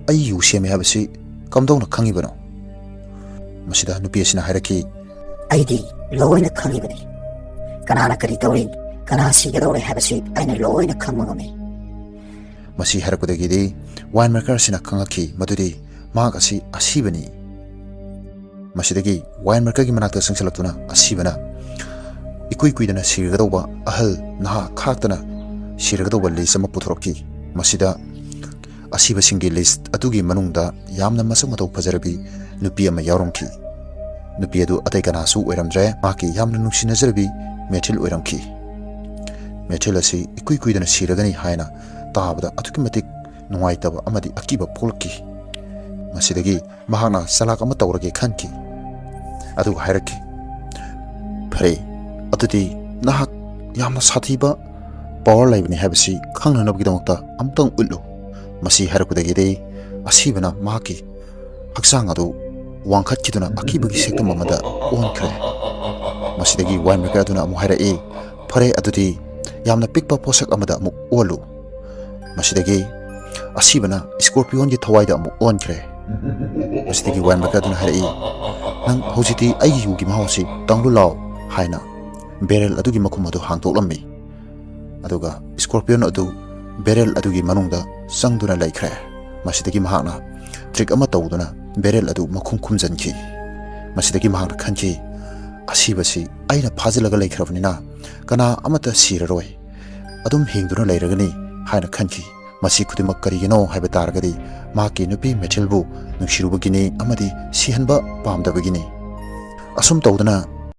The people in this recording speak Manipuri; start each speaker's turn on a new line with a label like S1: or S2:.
S1: ai yu semi habasi kamdong na khangi bano masida nupi asina hairaki
S2: aidi loina khangi bani kanana kari tawri kana sigadore habasi aina loina khangmangami
S1: masi harakudagi di winemaker sina khangaki madudi mak asi asibani masidagi winemaker gi manakta sangsalakuna asibana ikui kuidana sirgadauba ahal naha khaktana sirgadauba list ama puthorokki masida asiba singi list atugi manungda yamna masak matau phajarabi nupi ama yaurongki nupi adu atai kanasu oiramdre maki yamna nungsinajarabi methil oiramki methil asi ikui kuidana siragani haina tabada atuki matik nungaitaba amadi akiba polki masidagi mahana salak ama tawrage khanki adu hairaki phare atuti nahak yamna sathiba power laibani habasi khangna nabgidamta amtang ullu masi harakudagi de asibana maki haksang adu wangkhat kiduna akibagi sektam amada onkre masidagi winemaker aduna amu haira e phare aduti yamna pikpa posak amada amu olu masidagi asibana scorpion gi thawaida amu onkre masidagi winemaker aduna haira e nang hojiti aigi yugi mahawasi tanglu law haina barrel adugi makhum adu hangtoklammi aduga scorpion adu barrel adugi manungda sangduna laikhre masidagi mahakna trick ama tawduna barrel adu makhum khumjanki masidagi mahakna khanki asibasi aina phajalaga laikhrabnina kana amata siraroi adum hingduna lairagani haina khanki masi kudimak karigino haiba taragadi maki nupi methilbu nungshirubagini amadi sihanba pamdabagini asum tawduna